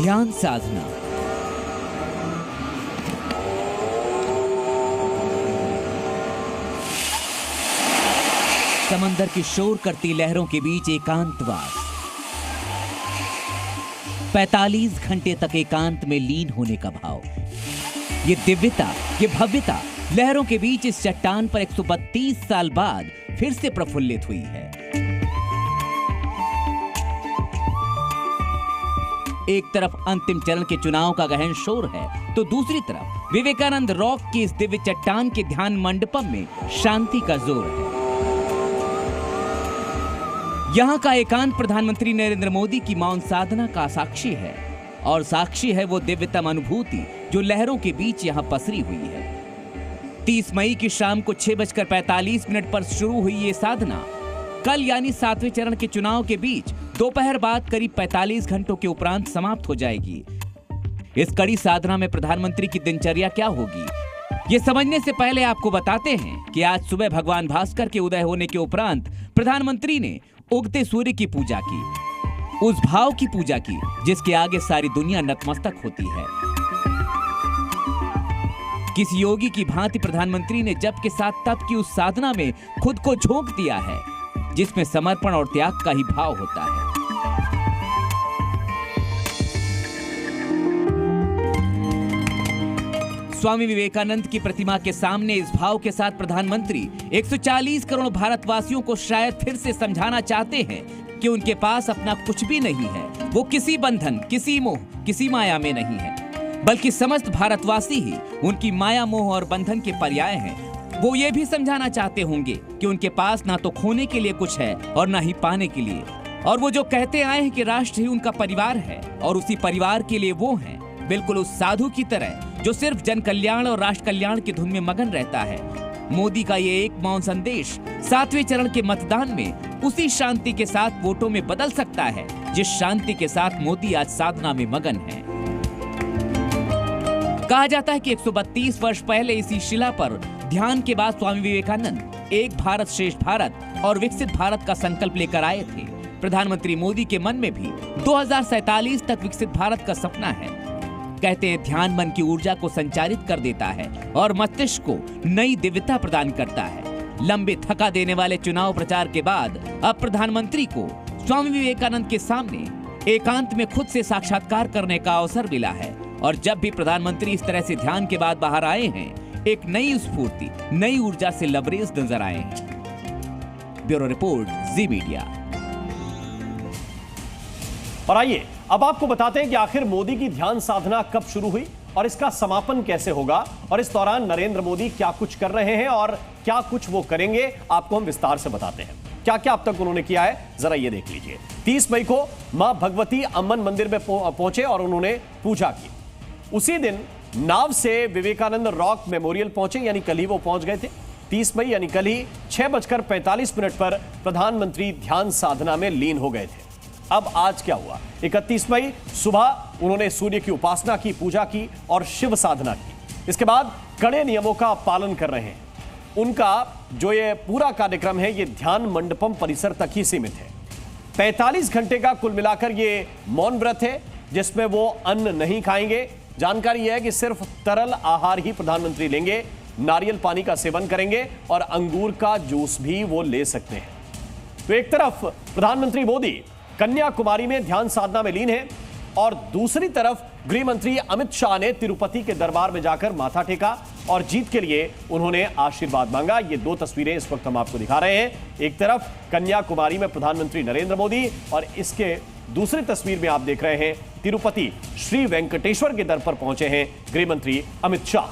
ध्यान साधना। समंदर की शोर करती लहरों के बीच एकांतवास। 45 घंटे तक एकांत में लीन होने का भाव। ये दिव्यता, ये भव्यता लहरों के बीच इस चट्टान पर 132 साल बाद फिर से प्रफुल्लित हुई है। एक तरफ अंतिम चरण के चुनाव का गहन शोर है, तो दूसरी तरफ विवेकानंद रॉक की इस दिव्य चट्टान के ध्यान मंडपम में शांति का जोर है। यहां का एकांत प्रधानमंत्री नरेंद्र मोदी की मौन साधना का साक्षी है, और साक्षी है वो दिव्यतम अनुभूति जो लहरों के बीच यहां पसरी हुई है। 30 मई की शाम को 6:45 पर शुरू हुई ये साधना कल यानी 7वें चरण के चुनाव के बीच दोपहर बाद करीब 45 घंटों के उपरांत समाप्त हो जाएगी। इस कड़ी साधना में प्रधानमंत्री की दिनचर्या क्या होगी, ये समझने से पहले आपको बताते हैं कि आज सुबह भगवान भास्कर के उदय होने के उपरांत प्रधानमंत्री ने उगते सूर्य की पूजा की, उस भाव की पूजा की जिसके आगे सारी दुनिया नतमस्तक होती है। किसी योगी की भांति प्रधानमंत्री ने जप के साथ तप की उस साधना में खुद को झोंक दिया है, जिसमें समर्पण और त्याग का ही भाव होता है। स्वामी विवेकानंद की प्रतिमा के सामने इस भाव के साथ प्रधानमंत्री 140 करोड़ भारतवासियों को शायद फिर से समझाना चाहते हैं कि उनके पास अपना कुछ भी नहीं है। वो किसी बंधन, किसी मोह, किसी माया में नहीं है, बल्कि समस्त भारतवासी ही उनकी माया, मोह और बंधन के पर्याय हैं। वो ये भी समझाना चाहते होंगे कि उनके पास ना तो खोने के लिए कुछ है और ना ही पाने के लिए। और वो जो कहते आए हैं कि राष्ट्र ही उनका परिवार है और उसी परिवार के लिए वो हैं, बिल्कुल उस साधु की तरह जो सिर्फ जन कल्याण और राष्ट्र कल्याण की धुन में मगन रहता है। मोदी का ये एक मौन संदेश 7वें चरण के मतदान में उसी शांति के साथ वोटों में बदल सकता है जिस शांति के साथ मोदी आज साधना में मगन है। कहा जाता है कि 132 वर्ष पहले इसी शिला पर ध्यान के बाद स्वामी विवेकानंद एक भारत श्रेष्ठ भारत और विकसित भारत का संकल्प लेकर आए थे। प्रधानमंत्री मोदी के मन में भी 2047 तक विकसित भारत का सपना है। कहते हैं ध्यान मन की ऊर्जा को संचारित कर देता है और मस्तिष्क को नई दिव्यता प्रदान करता है। लंबे थका देने वाले चुनाव प्रचार के बाद अब प्रधानमंत्री को स्वामी विवेकानंद के सामने एकांत में खुद से साक्षात्कार करने का अवसर मिला है। और जब भी प्रधानमंत्री इस तरह से ध्यान के बाद बाहर आए हैं, एक नई स्फूर्ति, नई ऊर्जा से लबरेज नजर आए हैं। ब्यूरो रिपोर्ट, जी मीडिया। और आइए अब आपको बताते हैं कि आखिर मोदी की ध्यान साधना कब शुरू हुई और इसका समापन कैसे होगा, और इस दौरान नरेंद्र मोदी क्या कुछ कर रहे हैं और क्या कुछ वो करेंगे, आपको हम विस्तार से बताते हैं। क्या क्या अब तक उन्होंने किया है, जरा ये देख लीजिए। 30 मई को मां भगवती अम्मन मंदिर में पहुंचे और उन्होंने पूजा की। उसी दिन नाव से विवेकानंद रॉक मेमोरियल पहुंचे, यानी कल ही वो पहुंच गए थे। 30 मई यानी कल ही 6:45 पर प्रधानमंत्री ध्यान साधना में लीन हो गए थे। अब आज क्या हुआ? 31 मई सुबह उन्होंने सूर्य की उपासना की, पूजा की और शिव साधना की। इसके बाद कड़े नियमों का पालन कर रहे हैं। उनका जो ये पूरा कार्यक्रम है, ये ध्यान मंडपम परिसर तक ही सीमित है। 45 घंटे का कुल मिलाकर ये मौन व्रत है, जिसमें वो अन्न नहीं खाएंगे। जानकारी यह है कि सिर्फ तरल आहार ही प्रधानमंत्री लेंगे, नारियल पानी का सेवन करेंगे और अंगूर का जूस भी वो ले सकते हैं। तो एक तरफ प्रधानमंत्री मोदी कन्याकुमारी में ध्यान साधना में लीन है और दूसरी तरफ गृह मंत्री अमित शाह ने तिरुपति के दरबार में जाकर माथा टेका और जीत के लिए उन्होंने आशीर्वाद मांगा। ये दो तस्वीरें इस वक्त हम आपको दिखा रहे हैं। एक तरफ कन्याकुमारी में प्रधानमंत्री नरेंद्र मोदी और इसके दूसरी तस्वीर में आप देख रहे हैं तिरुपति श्री वेंकटेश्वर के दर पर पहुंचे हैं गृह मंत्री अमित शाह।